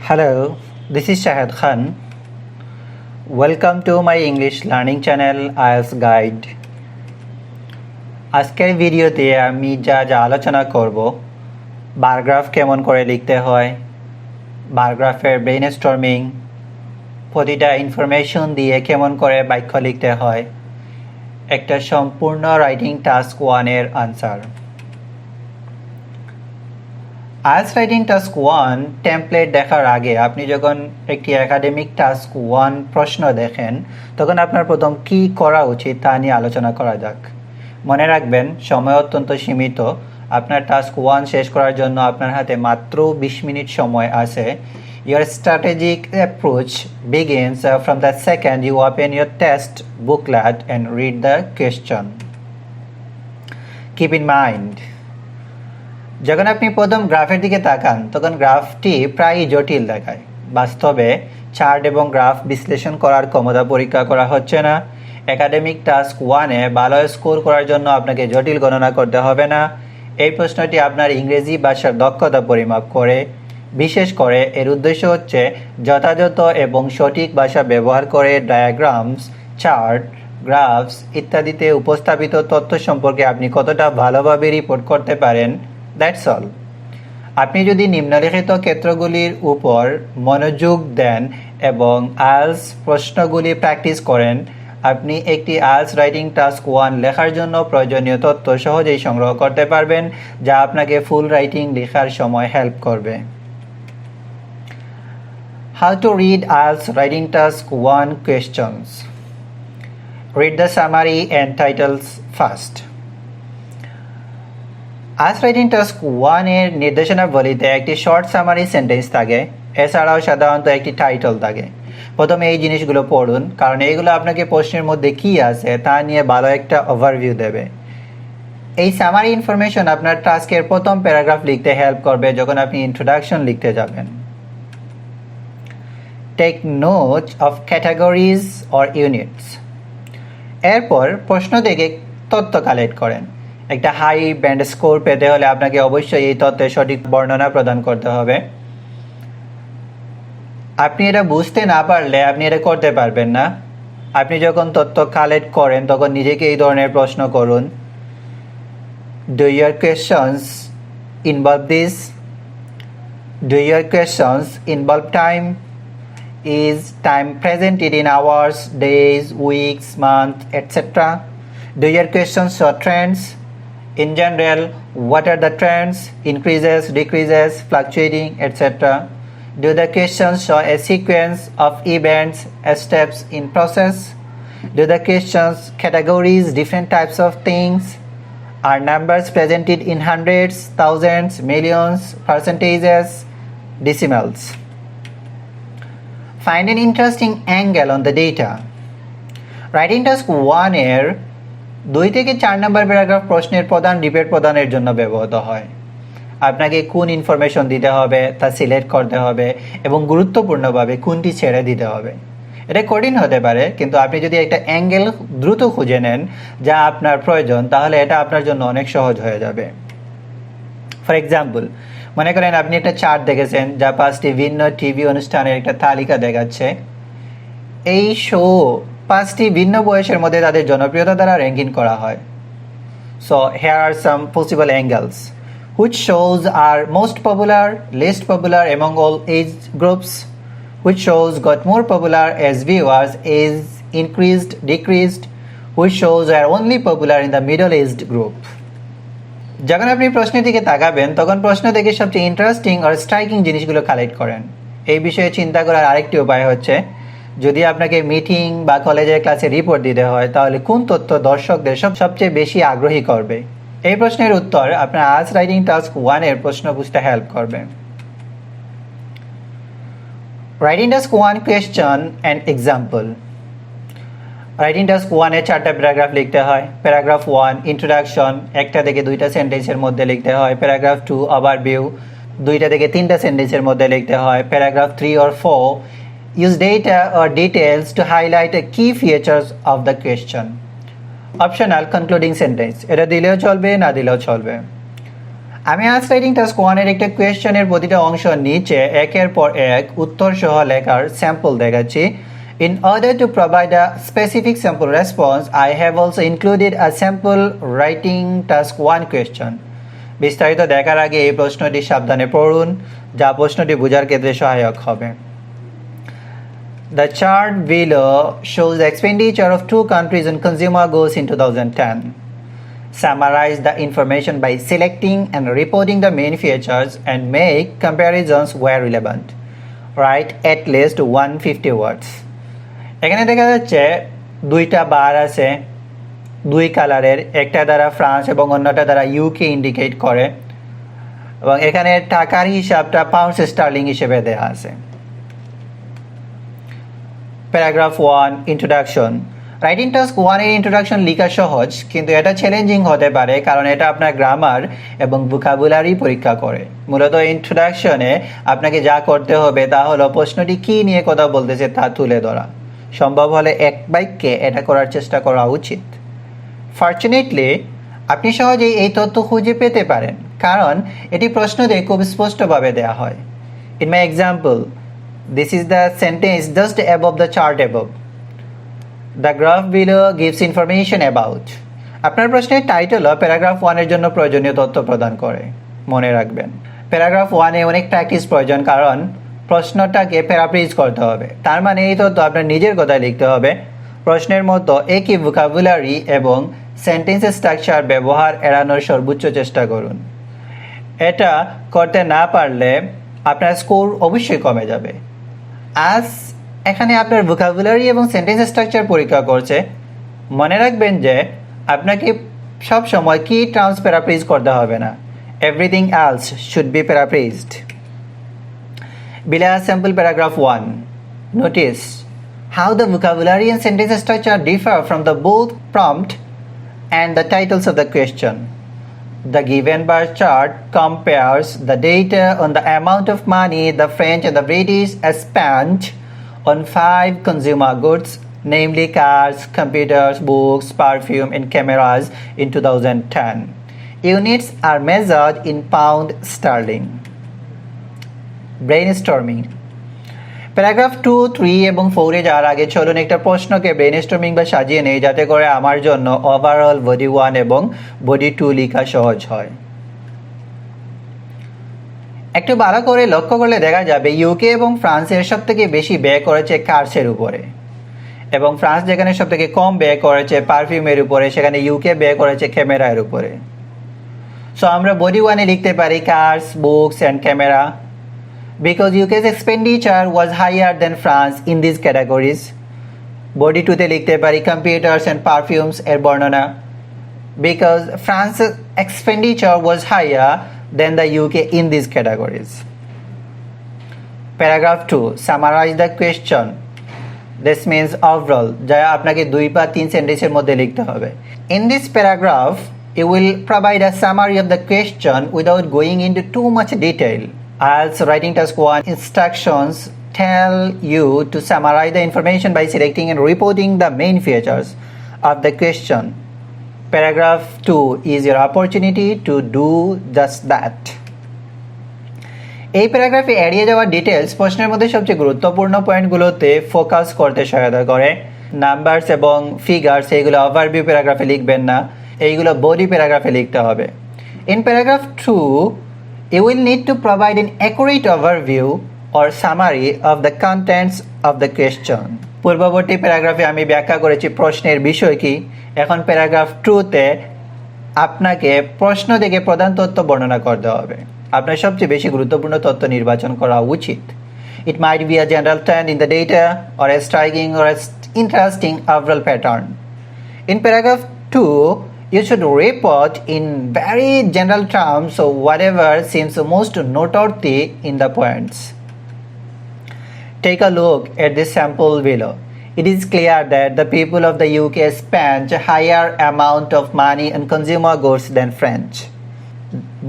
Hello, this is Shahid Khan. Welcome to my English learning channel IELTS Guide. আজকের ভিডিওতে আমি যা আলোচনা করব বার গ্রাফ কেমন করে লিখতে হয়, বার গ্রাফের ব্রেইনস্টর্মিং, প্রতিটা ইনফরমেশন দিয়ে কেমন করে বাক্য লিখতে হয়, একটা সম্পূর্ণ রাইটিং টাস্ক 1 এর answer. IELTS writing task 1 template দেখার আগে আপনি যখন একটি একাডেমিক টাস্ক 1 প্রশ্ন দেখেন তখন আপনার প্রথম কি করা উচিত তা নিয়ে আলোচনা করা যাক। মনে রাখবেন সময় অত্যন্ত সীমিত। আপনার টাস্ক 1 শেষ করার জন্য আপনার হাতে মাত্র 20 মিনিট সময় আছে। Your strategic approach begins from the second you open your test booklet and read the question. Keep in mind, যখন আপনি প্রথম গ্রাফের দিকে তাকান তখন গ্রাফটি প্রায়ই জটিল দেখায়। বাস্তবে চার্ট এবং গ্রাফ বিশ্লেষণ করার ক্ষমতা পরীক্ষা করা হচ্ছে না। একাডেমিক টাস্ক 1-এ ভালো স্কোর করার জন্য আপনাকে জটিল গণনা করতে হবে না। এই প্রশ্নটি আপনার ইংরেজি ভাষার দক্ষতা পরিমাপ করে। বিশেষ করে এর উদ্দেশ্য হচ্ছে যথাযথ এবং সঠিক ভাষা ব্যবহার করে ডায়াগ্রামস, চার্ট, গ্রাফস ইত্যাদিতে উপস্থাপিত তথ্য সম্পর্কে আপনি কতটা ভালোভাবে রিপোর্ট করতে পারেন, দ্যাটস অল। আপনি যদি নিম্নলিখিত ক্ষেত্রগুলির উপর মনোযোগ দেন এবং আইএলটিএস প্রশ্নগুলি প্র্যাকটিস করেন, আপনি একটি আইএলটিএস রাইটিং টাস্ক 1 লেখার জন্য প্রয়োজনীয় তথ্য সহজেই সংগ্রহ করতে পারবেন, যা আপনাকে ফুল রাইটিং লেখার সময় হেল্প করবে। How to read IELTS writing task 1 questions. Read the summary and titles first. IELTS writing task 1 এর নির্দেশনাবলীতে একটি শর্ট সামারি সেন্টেন্স থাকে, এছাড়াও সাধারণত একটি টাইটেল থাকে। প্রথমে এই জিনিসগুলো পড়ুন, কারণ এইগুলো আপনাকে প্রশ্নের মধ্যে কি আছে তা নিয়ে ভালো একটা ওভারভিউ দেবে। এই সামারি ইনফরমেশন আপনার টাস্কের প্রথম প্যারাগ্রাফ লিখতে হেল্প করবে যখন আপনি ইন্ট্রোডাকশন লিখতে যাবেন। Take note of categories or units. এরপর প্রশ্ন থেকে তথ্য কালেক্ট করেন। একটা হাই ব্যান্ড স্কোর পেতে হলে আপনাকে অবশ্যই এই তথ্যের সঠিক বর্ণনা প্রদান করতে হবে। আপনি এটা বুঝতে না পারলে আপনি এটা করতে পারবেন না। আপনি যখন তথ্য কালেক্ট করেন তখন নিজেকে এই ধরনের প্রশ্ন করুন। Do your questions involve this? Do your questions involve time? Is time presented in hours, days, weeks, months, etc.? Do your questions show trends? In general, what are the trends? Increases, decreases, fluctuating, etc.? Do the questions show a sequence of events, steps in process? Do the questions categorize different types of things? Are numbers presented in hundreds, thousands, millions, percentages, decimals? Find an interesting angle on the data. Writing task 1 এর 2 থেকে 4 নম্বর paragraph প্রশ্নের প্রধান debate প্রদানের জন্য ব্যবহৃত হয়। আপনাকে কোন ইনফরমেশন দিতে হবে তা সিলেক্ট করতে হবে এবং গুরুত্বপূর্ণভাবে কোনটি ছেড়ে দিতে হবে। এটা কঠিন হতে পারে, কিন্তু আপনি যদি একটা অ্যাঙ্গেল দ্রুত খুঁজে নেন যা আপনার প্রয়োজন, তাহলে এটা আপনার জন্য অনেক সহজ হয়ে যাবে। ফর এক্সাম্পল, মনে করেন আপনি একটা চার্ট দেখেছেন যা 5টি ভিন্ন টিভি অনুষ্ঠানের একটা তালিকা দেখাচ্ছে। এই শো 5টি ভিন্ন বয়সের মধ্যে তাদের জনপ্রিয়তা দ্বারা র্যাঙ্কিং করা হয়। So here are some possible angles. Which shows are most popular, least popular among all age groups? Which shows got more popular as viewers age increased, decreased? Which shows are only popular in the middle aged group? যখন আপনি প্রশ্নের দিকে তাকাবেন তখন প্রশ্ন থেকে সবচেয়ে interesting আর স্ট্রাইকিং জিনিসগুলো কালেক্ট করেন। এই বিষয়ে চিন্তা করার আরেকটি উপায় হচ্ছে, যদি আপনাকে মিটিং বা কলেজের ক্লাসে রিপোর্ট দিতে হয় তাহলে কোন তথ্য দর্শকদের সবচেয়ে বেশি আগ্রহী করবে? এই প্রশ্নের উত্তর আপনার আইএলটিএস রাইটিং টাস্ক 1 এর প্রশ্ন বুঝতে হেল্প করবে। Writing task 1 question and example. Writing task 1 এ 4টা প্যারাগ্রাফ লিখতে হয়। প্যারাগ্রাফ 1 ইন্ট্রোডাকশন, 1টা থেকে 2টা সেন্টেন্সের মধ্যে লিখতে হয়। প্যারাগ্রাফ 2 ওভারভিউ, 2টা থেকে 3টা সেন্টেন্সের মধ্যে লিখতে হয়। Paragraph 3 or 4 use data or details to highlight a key features of the question. Optional concluding sentence, এটা দিলেও চলবে, না দিলেও চলবে। আমি আজ রাইটিং টাস্ক 1 এর একটা কোয়েশ্চেনের প্রতিটা অংশ নিচে একের পর এক উত্তর সহ লেখার স্যাম্পল দেখাচ্ছি। In order to provide a specific sample response, I have also included a sample writing task 1 question. বিস্তারিত দেখার আগে এই প্রশ্নটি সাবধানে পড়ুন, যা প্রশ্নটি বোঝার ক্ষেত্রে সহায়ক হবে। The chart below shows the expenditure of two countries on consumer goods in 2010. Summarize the information by selecting and reporting the main features and make comparisons where relevant. Write at least 150 words. এখানে দেখা যাচ্ছে দুইটা বার আছে, দুই কালারের, একটা দ্বারা France এবং অন্যটা দ্বারা ইউকে ইন্ডিকেট করে, এবং এখানে টাকার হিসাবটা পাউন্ড স্টার্লিং হিসেবে দেওয়া আছে। Paragraph 1 introduction. রাইটিং টাস্ক 1 এর ইন্ট্রোডাকশন লেখা সহজ, কিন্তু এটা চ্যালেঞ্জিং হতে পারে কারণ এটা আপনার গ্রামার এবং ভোকাবুলারি পরীক্ষা করে। মূলত ইন্ট্রোডাকশনে আপনাকে যা করতে হবে তা হলো প্রশ্নটি কী নিয়ে কথা বলতেছে তা তুলে ধরা। সম্ভব হলে এক বাক্যে এটা করার চেষ্টা করা উচিত। ফর্চুনেটলি আপনি সহজেই এই তথ্য খুঁজে পেতে পারেন কারণ এটি প্রশ্নতে খুব স্পষ্টভাবে দেওয়া হয়। In my example, this is the sentence just above the chart above. The graph below gives information about. আপনার প্রশ্নের টাইটেলও প্যারাগ্রাফ 1 এর জন্য প্রয়োজনীয় তথ্য প্রদান করে, মনে রাখবেন। প্যারাগ্রাফ 1 এ অনেক প্র্যাকটিস প্রয়োজন কারণ প্রশ্নটাকে প্যারাফ্রেজ করতে হবে। তার মানে এই তথ্য আপনার নিজের কথায় লিখতে হবে। প্রশ্নের মতো একই ভোকাবুলারি এবং সেন্টেন্স স্ট্রাকচার ব্যবহার এড়ানোর সর্বোচ্চ চেষ্টা করুন। এটা করতে না পারলে আপনার স্কোর অবশ্যই কমে যাবে। আজ এখানে আপনার ভোকাবুলারি এবং সেন্টেন্স স্ট্রাকচার পরীক্ষা করছে। মনে রাখবেন যে আপনাকে সব সময় কি টার্মস প্যারাফ্রেজ করতে হবে না। Everything else should be paraphrased. Below sample paragraph 1. Notice how the vocabulary and sentence structure differ from the both prompt and the titles of the question. The given bar chart compares the data on the amount of money the French and the British spent on 5 consumer goods, namely cars, computers, books, perfume, and cameras in 2010. Units are measured in pound sterling. Brainstorming. Paragraph 2, 3 এবং 4 এ যাওয়ার আগে চলুন একটা প্রশ্নকে brainstorming বা সাজিয়ে নেই যাতে করে আমার জন্য ওভারঅল বডি 1 এবং বডি 2 লেখা সহজ হয়। একটু ভালো করে লক্ষ্য করলে দেখা যাবে ইউকে এবং ফ্রান্সের সব থেকে বেশি ব্যয় করেছে কার্সের উপরে, এবং ফ্রান্স যেখানে সব থেকে কম ব্যয় করেছে পারফিউমের উপরে, সেখানে ইউকে ব্যয় করেছে ক্যামেরার উপরে। সো আমরা বডি 1 এ লিখতে পারি cars, books and camera. Because UK's expenditure was higher than France in these categories. Body 2 তে লিখতে পারি computers and perfumes এর বর্ণনা। Because France's expenditure was higher than the UK in these categories. Paragraph 2. Summarize the question. This means overall, যা আপনাকে 2 বা 3 সেন্টেন্সের মধ্যে লিখতে হবে। In this paragraph, you will provide a summary of the question without going into too much detail. IELTS Writing Task 1 instructions tell you to summarize the information by selecting and reporting the main features of the question. Paragraph 2 is your opportunity to do just that. এই প্যারাগ্রাফে এড়িয়ে যাওয়া details প্রশ্নের মধ্যে সবচেয়ে গুরুত্বপূর্ণ পয়েন্টগুলোতে focus করতে সহায়তা করে। নাম্বারস এবং ফিগার্স এইগুলো ওভারভিউ প্যারাগ্রাফে লিখবেন না, এইগুলো বডি প্যারাগ্রাফে লিখতে হবে। In paragraph 2, you will need to provide an accurate overview or summary of the contents of the question. পূর্ববর্তী প্যারাগ্রাফে আমি ব্যাখ্যা করেছি প্রশ্নের বিষয় কি। এখন প্যারাগ্রাফ 2-তে আপনাকে প্রশ্ন থেকে প্রধান তথ্য বর্ণনা করতে হবে। আপনার সবচেয়ে বেশি গুরুত্বপূর্ণ তথ্য নির্বাচন করা উচিত। It might be a general trend in the data or a striking or a interesting overall pattern. In paragraph 2, you should report in very general terms, so whatever seems most noteworthy in the points. Take a look at this sample below. It is clear that the people of the UK spent a higher amount of money on consumer goods than French.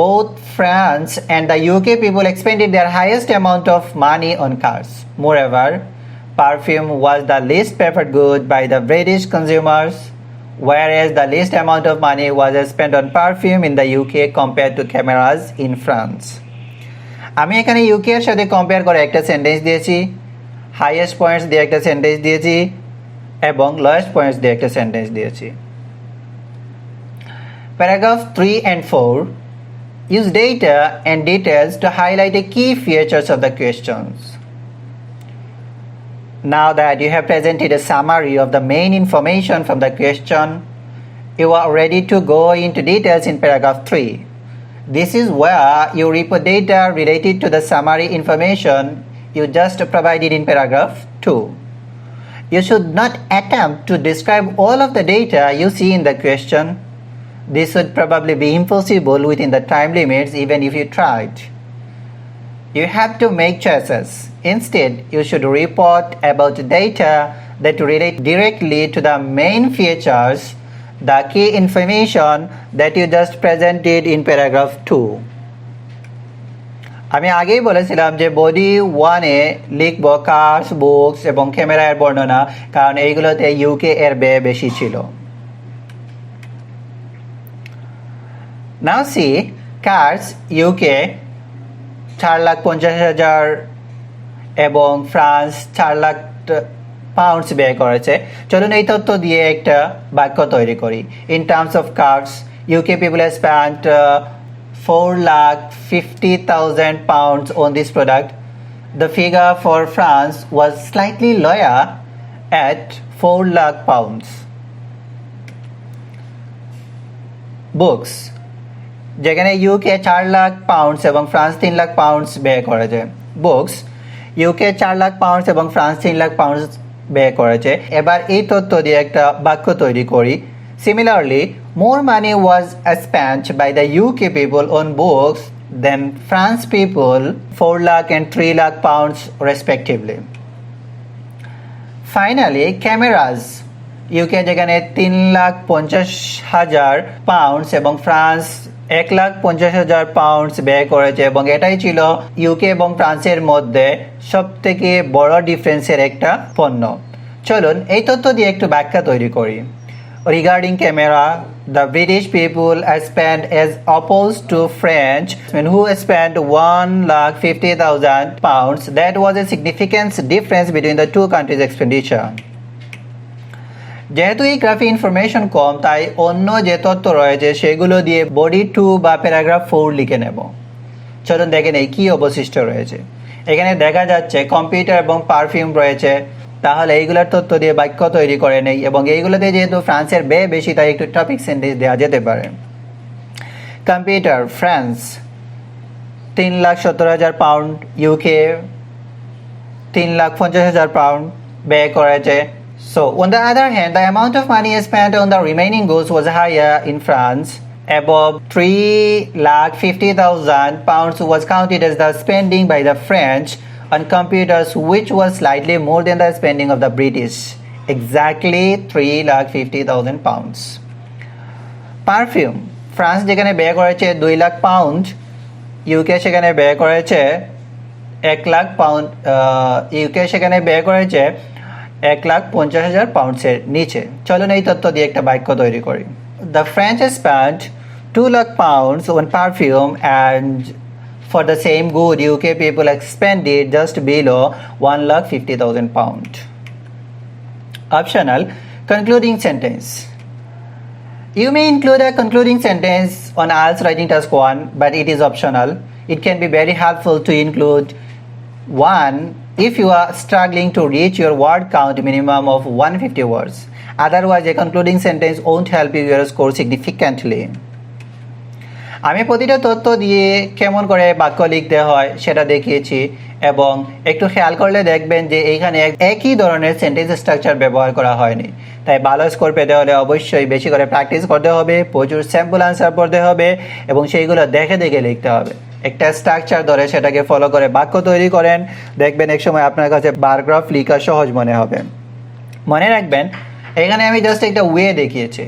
Both France and the UK people expended their highest amount of money on cars. Moreover, perfume was the least preferred good by the British consumers, whereas the least amount of money was spent on perfume in the UK compared to cameras in France. আমি এখানে UK এর সাথে compare করে একটা sentence দিয়েছি, highest points দিয়ে একটা sentence দিয়েছি এবং লোয়েস্ট পয়েন্টস দিয়ে একটা সেন্টেন্স দিয়েছি। Paragraph 3 and 4 use data and details to highlight the key features of the questions. Now that you have presented a summary of the main information from the question, you are ready to go into details in paragraph 3. This is where you report data related to the summary information you just provided in paragraph 2. You should not attempt to describe all of the data you see in the question. This would probably be impossible within the time limits even if you tried. You have to make choices. Instead, you should report about data that relate directly to the main features, the key information that you just presented in paragraph 2. আমি আগেই বলেছিলাম যে body 1-এ লিখব curse, books এবং ক্যামেরার বর্ণনা, কারণ এইগুলোতে ইউকে এর ব্যয় বেশি ছিল। Now see, cars UK 4,50,000 এবং ফ্রান্স 4 লাখ পাউন্ডস ব্যয় করেছে। চলুন এই তথ্য দিয়ে একটা বাক্য তৈরি করি। In terms of cars, UK people have spent 4,50,000 pounds on this product. The figure for France was slightly lower at 4 lakh pounds. Books, যেখানে ইউকে 4 লাখ পাউন্ডস এবং ফ্রান্স 3 লাখ পাউন্ডস ব্যয় করেছে। বুকস, ইউকে 4 লাখ পাউন্ডস এবং ফ্রান্স 3 লাখ পাউন্ডস ব্যয় করেছে। এবার এই তথ্য দিয়ে একটা বাক্য তৈরি করি। Similarly, more money was spent by the UK people on books than France people, 4 lakh and 3 lakh pounds respectively. Finally, cameras, UK যেখানে 3,50,000 পাউন্ডস এবং ফ্রান্স 1,50,000 পাউন্ডস ব্যয় করেছে এবং এটাই ছিল ইউকে এবং ফ্রান্সের মধ্যে সবথেকে বড় ডিফারেন্সের একটা পণ্য। চলুন এই তথ্য দিয়ে একটু ব্যাখ্যা তৈরি করি। Regarding camera, the British people spent as opposed to French who spent 1,50,000 pounds. That was a significant difference between the two countries' expenditure. যেহেতু এই গ্রাফে ইনফরমেশন কম, তাই অন্য যে তথ্য রয়েছে সেগুলো দিয়ে বডি 2 বা প্যারাগ্রাফ 4 লিখে নেব। চলুন দেখেন এই কি অবশিষ্ট রয়েছে। এখানে দেখা যাচ্ছে কম্পিউটার এবং পারফিউম রয়েছে, তাহলে এইগুলোর তথ্য দিয়ে বাক্য তৈরি করে নেই এবং এইগুলোতে যেহেতু ফ্রান্সের ব্যয় বেশি তাই একটু টপিক সেন্টেন্স দেওয়া যেতে পারে। Computer, France 3,70,000 pound, UK 3,50,000 pound ব্যয় করেছে। So, on the other hand, the amount of money spent on the remaining goods was higher in France. Above 3,50,000 pounds was counted as the spending by the French on computers, which was slightly more than the spending of the British. Exactly 3,50,000 pounds. Perfume, France যেখানে ব্যয় করেছে 2 lakh pound, UK সেখানে ব্যয় করেছে 1 lakh pound, UK সেখানে ব্যয় করেছে 1,50,000 পাউন্ডসের নিচে। চলুন এই তথ্য দিয়ে একটা বাক্য তৈরি করি। The French spent 2 lakh pounds on perfume and for the same good UK people expended just below 1,50,000 pounds. Optional, concluding sentence. You may include a concluding sentence on IELTS writing task 1, but it is optional. It can be very helpful to include one if you are struggling to reach your word count minimum of 150 words. Otherwise, a concluding sentence won't help you your score significantly. আমি প্রতিটা তথ্য দিয়ে কেমন করে বাক্য লিখতে হয় সেটা দেখিয়েছি এবং একটু খেয়াল করলে দেখবেন যে এইখানে একই ধরনের সেন্টেন্স স্ট্রাকচার ব্যবহার করা হয়নি। তাই ভালো স্কোর পেতে হলে অবশ্যই বেশি করে প্র্যাকটিস করতে হবে, প্রচুর স্যাম্পল আনসার পড়তে হবে এবং সেইগুলো দেখে দেখে লিখতে হবে। একটা স্ট্রাকচার ধরে সেটাকে ফলো করে বাক্য তৈরি করেন, দেখবেন এক সময় আপনার কাছে বারগ্রাফ লেখা সহজ মনে হবে। মনে রাখবেন এখানে আমি জাস্ট একটা ওয়ে দেখিয়েছি,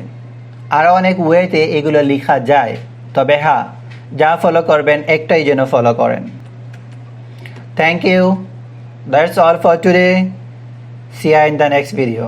আরও অনেক ওয়েতে এগুলো লেখা যায়, তবে হ্যাঁ যা ফলো করবেন একটাই যেন ফলো করেন। Thank you, that's all for today, see you in the next video.